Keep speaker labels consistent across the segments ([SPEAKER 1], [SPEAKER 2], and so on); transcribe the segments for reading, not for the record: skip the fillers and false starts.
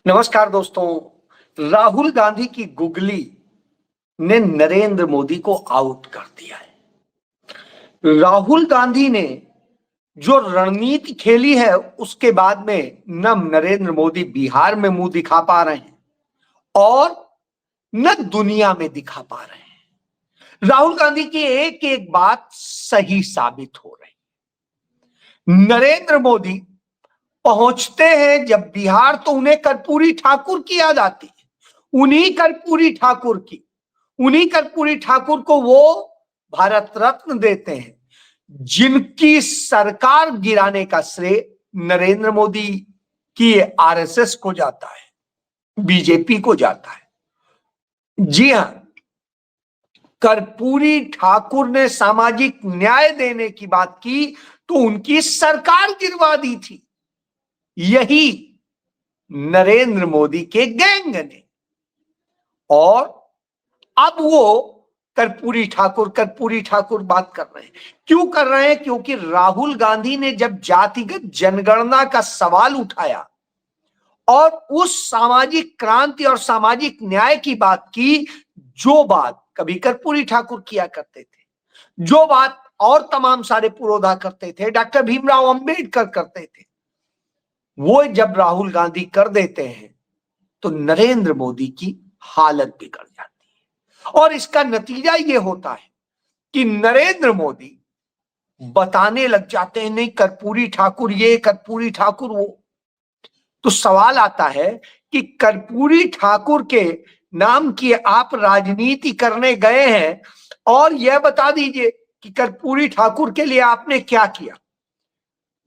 [SPEAKER 1] नमस्कार दोस्तों। राहुल गांधी की गुगली ने नरेंद्र मोदी को आउट कर दिया है। राहुल गांधी ने जो रणनीति खेली है उसके बाद में न नरेंद्र मोदी बिहार में मुंह दिखा पा रहे हैं और न दुनिया में दिखा पा रहे हैं। राहुल गांधी की एक एक बात सही साबित हो रही। नरेंद्र मोदी पहुंचते हैं जब बिहार तो उन्हें कर्पूरी ठाकुर की याद आती है। उन्हीं कर्पूरी ठाकुर को वो भारत रत्न देते हैं, जिनकी सरकार गिराने का श्रेय नरेंद्र मोदी की आरएसएस को जाता है, बीजेपी को जाता है। जी हां, कर्पूरी ठाकुर ने सामाजिक न्याय देने की बात की तो उनकी सरकार गिरवा दी थी, यही नरेंद्र मोदी के गैंग ने। और अब वो कर्पूरी ठाकुर बात कर रहे हैं। क्यों कर रहे हैं? क्योंकि राहुल गांधी ने जब जातिगत जनगणना का सवाल उठाया और उस सामाजिक क्रांति और सामाजिक न्याय की बात की, जो बात कभी कर्पूरी ठाकुर किया करते थे, जो बात और तमाम सारे पुरोधा करते थे, डॉक्टर भीमराव अंबेडकर करते थे, वो जब राहुल गांधी कर देते हैं तो नरेंद्र मोदी की हालत बिगड़ जाती है। और इसका नतीजा ये होता है कि नरेंद्र मोदी बताने लग जाते हैं, नहीं कर्पूरी ठाकुर ये, कर्पूरी ठाकुर वो। तो सवाल आता है कि कर्पूरी ठाकुर के नाम की आप राजनीति करने गए हैं और यह बता दीजिए कि कर्पूरी ठाकुर के लिए आपने क्या किया।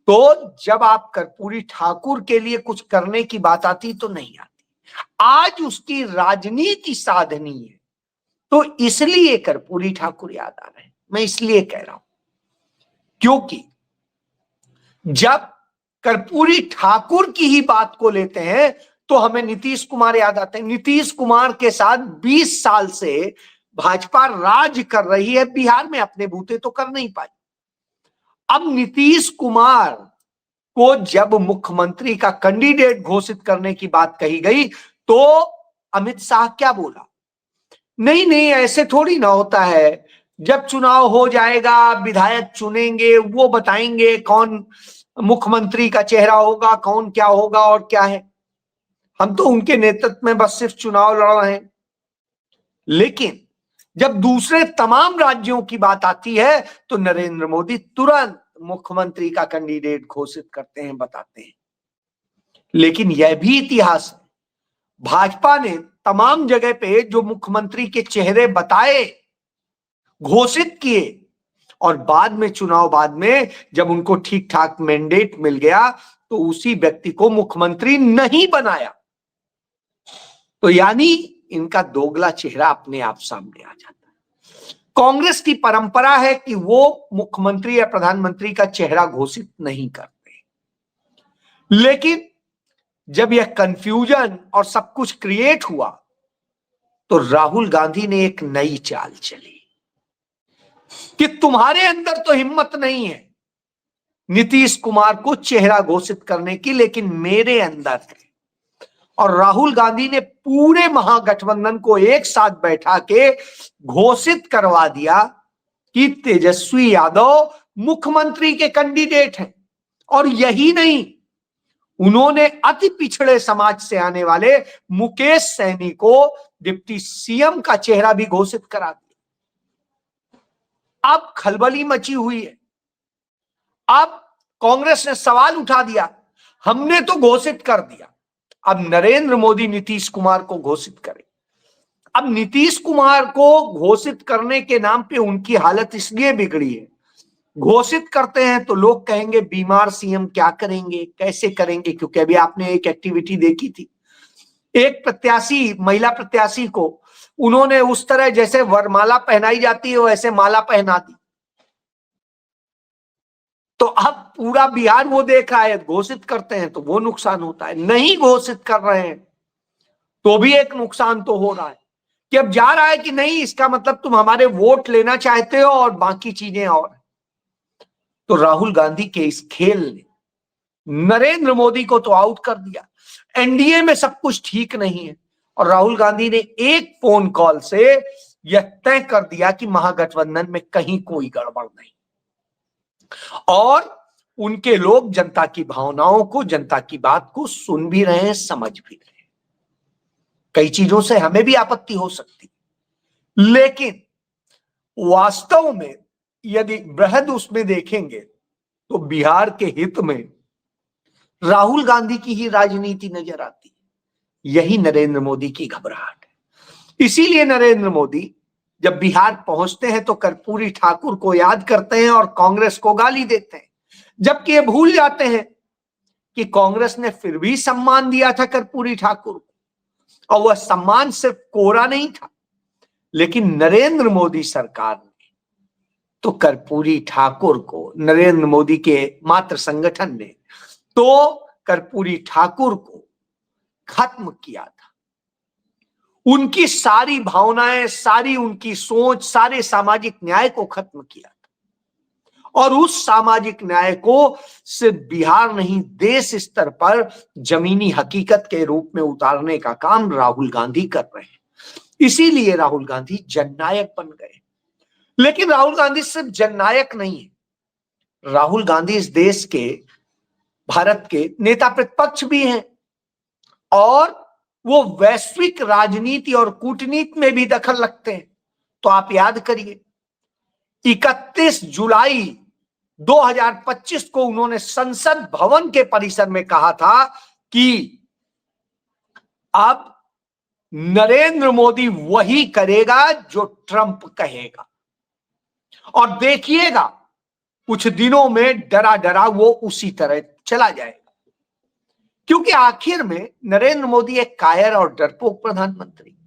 [SPEAKER 1] तो जब आप कर्पूरी ठाकुर के लिए कुछ करने की बात आती तो नहीं आती। आज उसकी राजनीति साधनी है, तो इसलिए कर्पूरी ठाकुर याद आ रहे हैं। मैं इसलिए कह रहा हूं क्योंकि जब कर्पूरी ठाकुर की ही बात को लेते हैं तो हमें नीतीश कुमार याद आते हैं। नीतीश कुमार के साथ 20 साल से भाजपा राज कर रही है बिहार में, अपने बूते तो कर नहीं पाई। अब नीतीश कुमार को जब मुख्यमंत्री का कैंडिडेट घोषित करने की बात कही गई तो अमित शाह क्या बोला? नहीं नहीं, ऐसे थोड़ी ना होता है, जब चुनाव हो जाएगा विधायक चुनेंगे, वो बताएंगे कौन मुख्यमंत्री का चेहरा होगा, कौन क्या होगा और क्या है। हम तो उनके नेतृत्व में बस सिर्फ चुनाव लड़ रहे हैं। लेकिन जब दूसरे तमाम राज्यों की बात आती है तो नरेंद्र मोदी तुरंत मुख्यमंत्री का कैंडिडेट घोषित करते हैं, बताते हैं। लेकिन यह भी इतिहास है, भाजपा ने तमाम जगह पे जो मुख्यमंत्री के चेहरे बताए, घोषित किए, और बाद में जब उनको ठीक ठाक मैंडेट मिल गया तो उसी व्यक्ति को मुख्यमंत्री नहीं बनाया। तो यानी इनका दोगला चेहरा अपने आप सामने आ जाता है। कांग्रेस की परंपरा है कि वो मुख्यमंत्री या प्रधानमंत्री का चेहरा घोषित नहीं करते। लेकिन जब यह कंफ्यूजन और सब कुछ क्रिएट हुआ तो राहुल गांधी ने एक नई चाल चली कि तुम्हारे अंदर तो हिम्मत नहीं है नीतीश कुमार को चेहरा घोषित करने की, लेकिन मेरे अंदर है। और राहुल गांधी ने पूरे महागठबंधन को एक साथ बैठा के घोषित करवा दिया कि तेजस्वी यादव मुख्यमंत्री के कैंडिडेट हैं। और यही नहीं, उन्होंने अति पिछड़े समाज से आने वाले मुकेश सैनी को डिप्टी सीएम का चेहरा भी घोषित करा दिया। अब खलबली मची हुई है। अब कांग्रेस ने सवाल उठा दिया, हमने तो घोषित कर दिया, अब नरेंद्र मोदी नीतीश कुमार को घोषित करें। अब नीतीश कुमार को घोषित करने के नाम पे उनकी हालत इसलिए बिगड़ी है, घोषित करते हैं तो लोग कहेंगे बीमार सीएम क्या करेंगे, कैसे करेंगे। क्योंकि अभी आपने एक एक्टिविटी देखी थी, एक प्रत्याशी, महिला प्रत्याशी को उन्होंने उस तरह जैसे वरमाला पहनाई जाती है वैसे माला पहना दी। तो अब पूरा बिहार वो देख रहा है, घोषित करते हैं तो वो नुकसान होता है, नहीं घोषित कर रहे हैं तो भी एक नुकसान तो हो रहा है कि अब जा रहा है कि नहीं, इसका मतलब तुम हमारे वोट लेना चाहते हो और बाकी चीजें और। तो राहुल गांधी के इस खेल ने नरेंद्र मोदी को तो आउट कर दिया, एनडीए में सब कुछ ठीक नहीं है, और राहुल गांधी ने एक फोन कॉल से यह तय कर दिया कि महागठबंधन में कहीं कोई गड़बड़ नहीं, और उनके लोग जनता की भावनाओं को, जनता की बात को सुन भी रहे हैं, समझ भी रहे हैं। कई चीजों से हमें भी आपत्ति हो सकती, लेकिन वास्तव में यदि बृहद उसमें देखेंगे तो बिहार के हित में राहुल गांधी की ही राजनीति नजर आती है। यही नरेंद्र मोदी की घबराहट है। इसीलिए नरेंद्र मोदी जब बिहार पहुंचते हैं तो कर्पूरी ठाकुर को याद करते हैं और कांग्रेस को गाली देते हैं, जबकि ये भूल जाते हैं कि कांग्रेस ने फिर भी सम्मान दिया था कर्पूरी ठाकुर को, और वह सम्मान सिर्फ कोरा नहीं था, लेकिन नरेंद्र मोदी सरकार ने तो कर्पूरी ठाकुर को, नरेंद्र मोदी के मात्र संगठन ने तो कर्पूरी ठाकुर को खत्म किया था। उनकी सारी भावनाएं, सारी उनकी सोच, सारे सामाजिक न्याय को खत्म किया था, और उस सामाजिक न्याय को सिर्फ बिहार नहीं, देश स्तर पर जमीनी हकीकत के रूप में उतारने का काम राहुल गांधी कर रहे हैं। इसीलिए राहुल गांधी जननायक बन गए। लेकिन राहुल गांधी सिर्फ जननायक नहीं है, राहुल गांधी इस देश के, भारत के नेता प्रतिपक्ष भी हैं, और वो वैश्विक राजनीति और कूटनीति में भी दखल रखते हैं। तो आप याद करिए, 31 जुलाई 2025 को उन्होंने संसद भवन के परिसर में कहा था कि अब नरेंद्र मोदी वही करेगा जो ट्रंप कहेगा, और देखिएगा कुछ दिनों में डरा डरा वो उसी तरह चला जाएगा। क्योंकि आखिर में नरेंद्र मोदी एक कायर और डरपोक प्रधानमंत्री,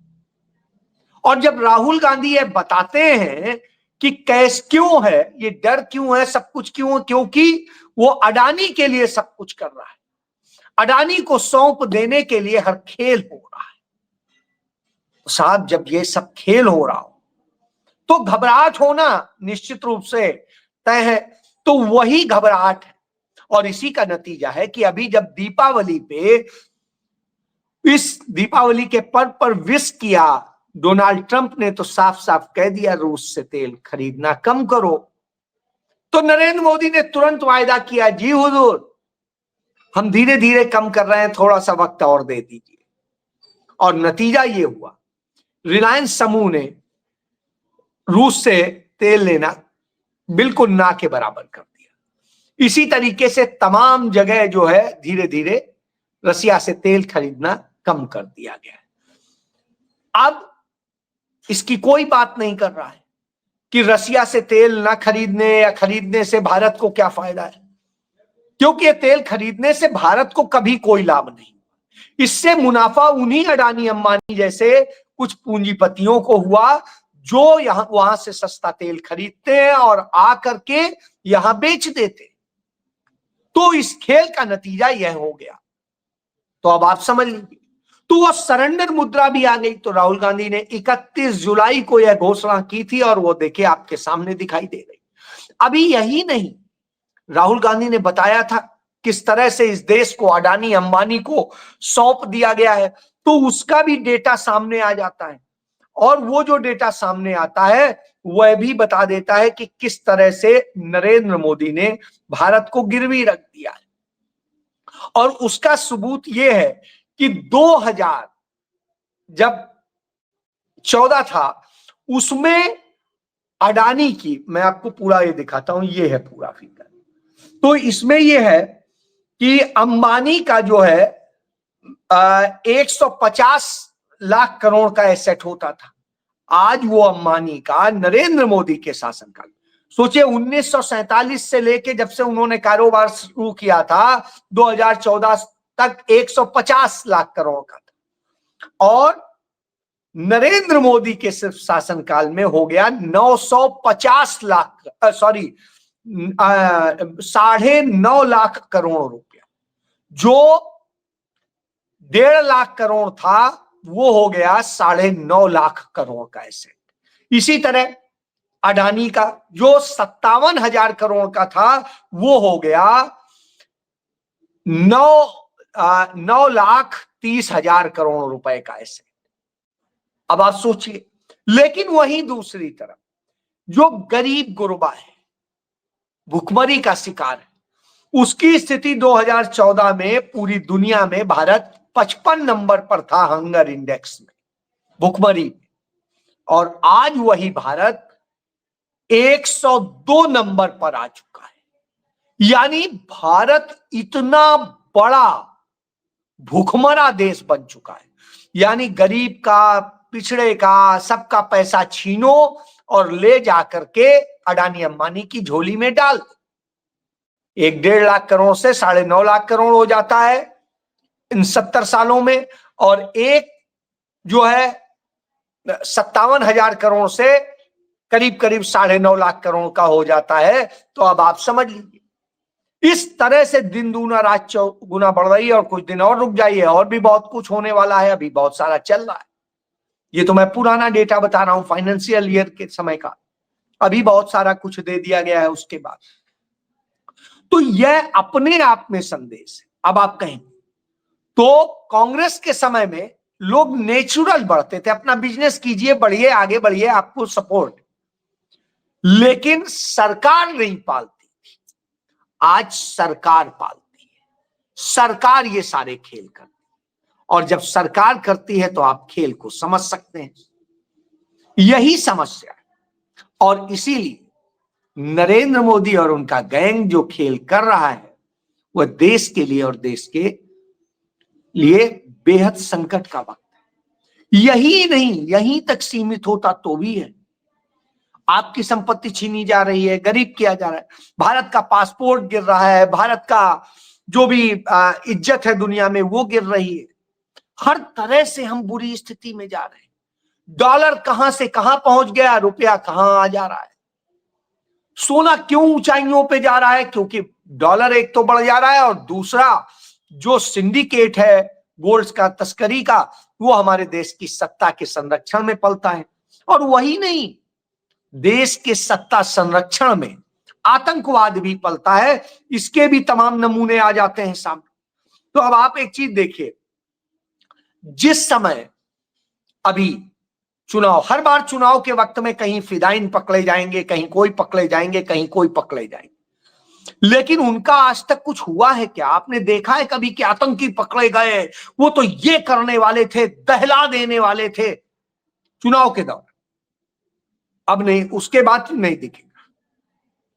[SPEAKER 1] और जब राहुल गांधी ये बताते हैं कि कैसे क्यों है, ये डर क्यों है, सब कुछ क्यों है, क्योंकि वो अडानी के लिए सब कुछ कर रहा है, अडानी को सौंप देने के लिए हर खेल हो रहा है। साहब, जब ये सब खेल हो रहा हो तो घबराहट होना निश्चित रूप से तय है। तो वही घबराहट है, और इसी का नतीजा है कि अभी जब दीपावली पे, इस दीपावली के पर्व पर विश किया डोनाल्ड ट्रंप ने, तो साफ साफ कह दिया रूस से तेल खरीदना कम करो। तो नरेंद्र मोदी ने तुरंत वायदा किया, जी हुजूर, हम धीरे धीरे कम कर रहे हैं, थोड़ा सा वक्त और दे दीजिए। और नतीजा ये हुआ, रिलायंस समूह ने रूस से तेल लेना बिल्कुल ना के बराबर कर दिया। इसी तरीके से तमाम जगह जो है धीरे धीरे रसिया से तेल खरीदना कम कर दिया गया। अब इसकी कोई बात नहीं कर रहा है कि रसिया से तेल ना खरीदने या खरीदने से भारत को क्या फायदा है, क्योंकि ये तेल खरीदने से भारत को कभी कोई लाभ नहीं। इससे मुनाफा उन्हीं अडानी अंबानी जैसे कुछ पूंजीपतियों को हुआ जो यहां वहां से सस्ता तेल खरीदते हैं और आकर के यहां बेच देते। तो इस खेल का नतीजा यह हो गया। तो अब आप समझ लीजिए, तो वो सरेंडर मुद्रा भी आ गई। तो राहुल गांधी ने 31 जुलाई को यह घोषणा की थी, और वो देखिए आपके सामने दिखाई दे गई। अभी यही नहीं, राहुल गांधी ने बताया था किस तरह से इस देश को अडानी अंबानी को सौंप दिया गया है, तो उसका भी डेटा सामने आ जाता है। और वो जो डेटा सामने आता है वह भी बता देता है कि किस तरह से नरेंद्र मोदी ने भारत को गिरवी रख दिया है। और उसका सबूत यह है कि 2000 जब 14 था, उसमें अडानी की, मैं आपको पूरा ये दिखाता हूं, ये है पूरा फिगर। तो इसमें यह है कि अंबानी का जो है 150 लाख करोड़ का एसेट होता था। आज वो अंबानी का नरेंद्र मोदी के शासनकाल, सोचिए 1947 से लेके जब से उन्होंने कारोबार शुरू किया था 2014 तक 150 लाख करोड़ का था, और नरेंद्र मोदी के सिर्फ शासनकाल में हो गया 950 लाख, सॉरी 9.5 लाख करोड़ रुपया। जो 1.5 लाख करोड़ था वो हो गया 9.5 लाख करोड़ का एसेट। इसी तरह अडानी का जो 57,000 करोड़ का था वो हो गया 9,30,000 रुपए का एसेट। अब आप सोचिए, लेकिन वहीं दूसरी तरफ जो गरीब गुरबा है, भुखमरी का शिकार है, उसकी स्थिति 2014 में पूरी दुनिया में भारत 55 नंबर पर था हंगर इंडेक्स में, भुखमरी में, और आज वही भारत 102 नंबर पर आ चुका है। यानी भारत इतना बड़ा भूखमरा देश बन चुका है। यानी गरीब का, पिछड़े का, सबका पैसा छीनो और ले जाकर के अडानी अंबानी की झोली में डाल। 1-1.5 लाख करोड़ से 9.5 लाख करोड़ हो जाता है इन 70 सालों में, और एक जो है 57,000 करोड़ से करीब करीब 9.5 लाख करोड़ का हो जाता है। तो अब आप समझ लीजिए, इस तरह से दिन दूना रात चौगुना बढ़ रही है। और कुछ दिन और रुक जाइए, और भी बहुत कुछ होने वाला है, अभी बहुत सारा चल रहा है। ये तो मैं पुराना डेटा बता रहा हूं, फाइनेंशियल ईयर के समय का, अभी बहुत सारा कुछ दे दिया गया है उसके बाद। तो यह अपने आप में संदेश है। अब आप कहेंगे तो कांग्रेस के समय में लोग नेचुरल बढ़ते थे, अपना बिजनेस कीजिए, बढ़िए, आगे बढ़िए, आपको सपोर्ट, लेकिन सरकार नहीं पालती थी। आज सरकार पालती है, सरकार ये सारे खेल करती है, और जब सरकार करती है तो आप खेल को समझ सकते हैं। यही समस्या है, और इसीलिए नरेंद्र मोदी और उनका गैंग जो खेल कर रहा है वह देश के लिए और देश के लिए बेहद संकट का वक्त है। यही नहीं, यहीं तक सीमित होता तो भी है। आपकी संपत्ति छीनी जा रही है, गरीब किया जा रहा है, भारत का पासपोर्ट गिर रहा है, भारत का जो भी इज्जत है दुनिया में वो गिर रही है। हर तरह से हम बुरी स्थिति में जा रहे हैं। डॉलर कहां से कहां पहुंच गया, रुपया कहां आ जा रहा है। सोना क्यों ऊंचाइयों पे जा रहा है? क्योंकि डॉलर एक तो बढ़ जा रहा है, और दूसरा जो सिंडिकेट है गोल्ड का, तस्करी का, वो हमारे देश की सत्ता के संरक्षण में पलता है। और वही नहीं, देश के सत्ता संरक्षण में आतंकवाद भी पलता है। इसके भी तमाम नमूने आ जाते हैं सामने। तो अब आप एक चीज देखिए, जिस समय अभी चुनाव, हर बार चुनाव के वक्त में कहीं फिदाइन पकड़े जाएंगे, कहीं कोई पकड़े जाएंगे, कहीं कोई पकड़े जाएंगे, लेकिन उनका आज तक कुछ हुआ है क्या? आपने देखा है कभी कि आतंकी पकड़े गए? वो तो ये करने वाले थे, दहला देने वाले थे चुनाव के दौरान। अब नहीं, उसके बाद नहीं दिखेगा।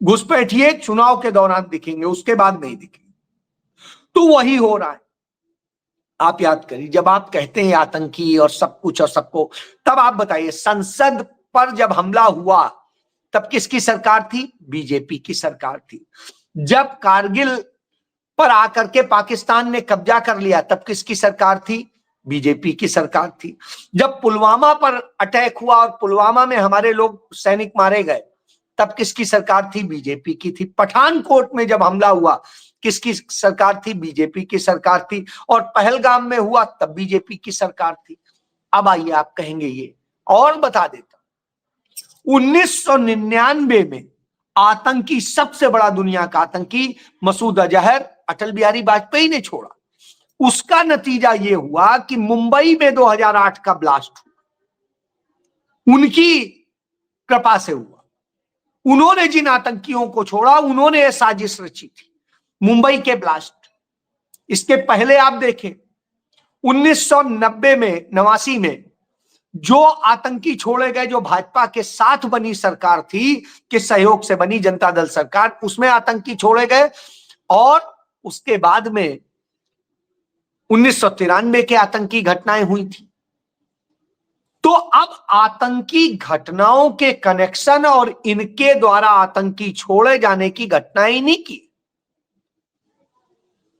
[SPEAKER 1] घुसपैठिए चुनाव के दौरान दिखेंगे, उसके बाद नहीं दिखेंगे। तो वही हो रहा है। आप याद करिए, जब आप कहते हैं आतंकी और सब कुछ और सबको, तब आप बताइए, संसद पर जब हमला हुआ तब किसकी सरकार थी? बीजेपी की सरकार थी। जब कारगिल पर आकर के पाकिस्तान ने कब्जा कर लिया तब किसकी सरकार थी? बीजेपी की सरकार थी। जब पुलवामा पर अटैक हुआ और पुलवामा में हमारे लोग सैनिक मारे गए तब किसकी सरकार थी? बीजेपी की थी। पठानकोट में जब हमला हुआ किसकी सरकार थी? बीजेपी की सरकार थी। और पहलगाम में हुआ तब बीजेपी की सरकार थी। अब आइए, आप कहेंगे ये, और बता देता, 1999 में आतंकी, सबसे बड़ा दुनिया का आतंकी मसूद अजहर अटल बिहारी वाजपेयी ने छोड़ा। उसका नतीजा यह हुआ कि मुंबई में 2008 का ब्लास्ट हुआ, उनकी कृपा से हुआ। उन्होंने जिन आतंकियों को छोड़ा, उन्होंने यह साजिश रची थी, मुंबई के ब्लास्ट। इसके पहले आप देखें 1990 में, 89 में जो आतंकी छोड़े गए, जो भाजपा के साथ बनी सरकार थी, के सहयोग से बनी जनता दल सरकार, उसमें आतंकी छोड़े गए। और उसके बाद में 1993 के आतंकी घटनाएं हुई थी। तो अब आतंकी घटनाओं के कनेक्शन और इनके द्वारा आतंकी छोड़े जाने की घटनाएं नहीं की।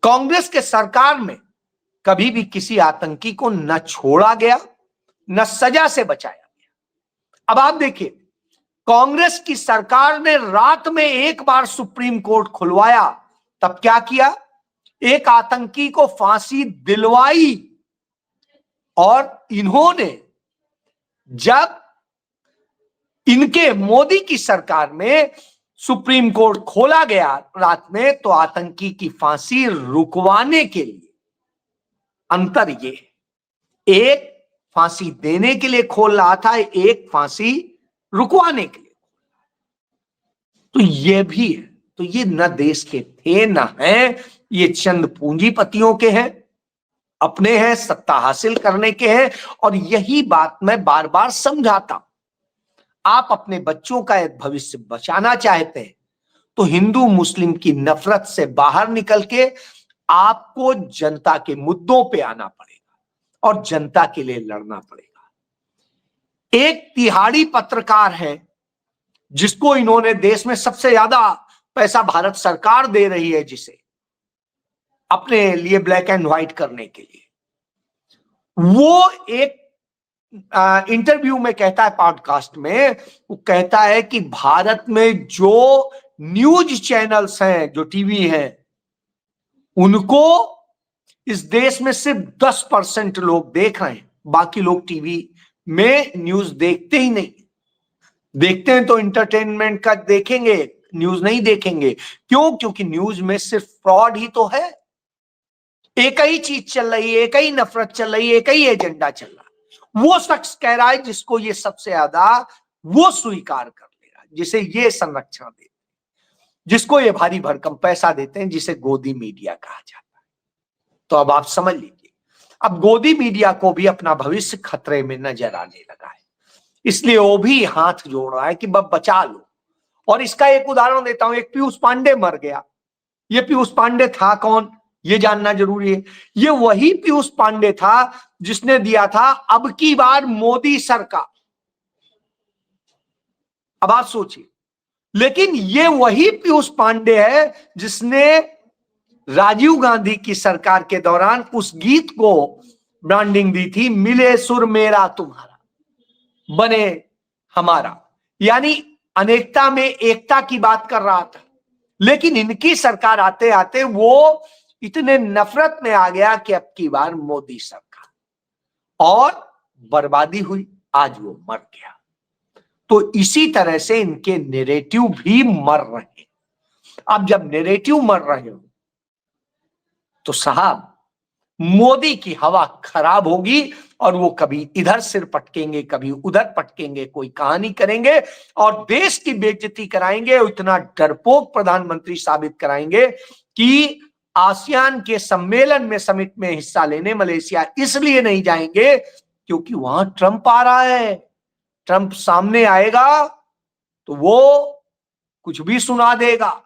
[SPEAKER 1] कांग्रेस के सरकार में कभी भी किसी आतंकी को न छोड़ा गया, न सजा से बचाया गया। अब आप देखिए, कांग्रेस की सरकार ने रात में एक बार सुप्रीम कोर्ट खुलवाया, तब क्या किया? एक आतंकी को फांसी दिलवाई। और इन्होंने, जब इनके मोदी की सरकार में सुप्रीम कोर्ट खोला गया रात में, तो आतंकी की फांसी रुकवाने के लिए अंतर ये, एक फांसी देने के लिए खोल रहा था, एक फांसी रुकवाने के लिए। तो ये भी है। तो ये न देश के थे न हैं, ये चंद पूंजीपतियों के हैं, अपने हैं, सत्ता हासिल करने के हैं। और यही बात मैं बार बार समझाता हूं। आप अपने बच्चों का एक भविष्य बचाना चाहते हैं तो हिंदू मुस्लिम की नफरत से बाहर निकल के आपको जनता के मुद्दों पे आना पड़ेगा और जनता के लिए लड़ना पड़ेगा। एक तिहाड़ी पत्रकार है जिसको इन्होंने, देश में सबसे ज्यादा पैसा भारत सरकार दे रही है जिसे, अपने लिए ब्लैक एंड व्हाइट करने के लिए, वो एक इंटरव्यू में कहता है, पॉडकास्ट में वो कहता है कि भारत में जो न्यूज चैनल्स हैं, जो टीवी हैं, उनको इस देश में सिर्फ 10% लोग देख रहे हैं, बाकी लोग टीवी में न्यूज देखते ही नहीं। देखते हैं तो इंटरटेनमेंट का देखेंगे, न्यूज नहीं देखेंगे। क्यों? क्योंकि न्यूज में सिर्फ फ्रॉड ही तो है, एक ही चीज चल रही है, एक ही नफरत चल रही है, एक ही एजेंडा चल रहा है। वो शख्स कह रहा है जिसको ये सबसे ज्यादा वो स्वीकार कर ले रहा है, जिसे ये संरक्षण देते, जिसको ये भारी भरकम पैसा देते हैं, जिसे गोदी मीडिया कहा जाता है। तो अब आप समझ लीजिए, अब गोदी मीडिया को भी अपना भविष्य खतरे में नजर आने लगा है, इसलिए वो भी हाथ जोड़ रहा है कि बब बचा लो। और इसका एक उदाहरण देता हूं, एक पीयूष पांडे मर गया। ये पीयूष पांडे था कौन, ये जानना जरूरी है। ये वही पीयूष पांडे था जिसने दिया था अब की बार मोदी सरकार। अब आप सोचिए, लेकिन ये वही पीयूष पांडे है जिसने राजीव गांधी की सरकार के दौरान उस गीत को ब्रांडिंग दी थी, मिले सुर मेरा तुम्हारा बने हमारा, यानी अनेकता में एकता की बात कर रहा था। लेकिन इनकी सरकार आते आते वो इतने नफरत में आ गया कि अब की बार मोदी सरकार, और बर्बादी हुई, आज वो मर गया। तो इसी तरह से इनके नैरेटिव भी मर रहे हैं। अब जब नैरेटिव मर रहे हो तो साहब मोदी की हवा खराब होगी, और वो कभी इधर सिर पटकेंगे, कभी उधर पटकेंगे, कोई कहानी करेंगे और देश की बेइज्जती कराएंगे। इतना डरपोक प्रधानमंत्री साबित कराएंगे कि आसियान के सम्मेलन में, समिट में हिस्सा लेने मलेशिया इसलिए नहीं जाएंगे क्योंकि वहां ट्रंप आ रहा है। ट्रंप सामने आएगा तो वो कुछ भी सुना देगा।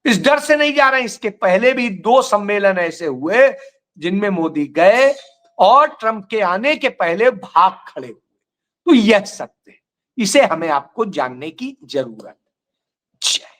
[SPEAKER 1] इस डर से नहीं जा रहे हैं। इसके पहले भी 2 सम्मेलन ऐसे हुए जिनमें मोदी गए और ट्रंप के आने के पहले भाग खड़े हुए। तो यह सत्य है, इसे हमें आपको जानने की जरूरत है।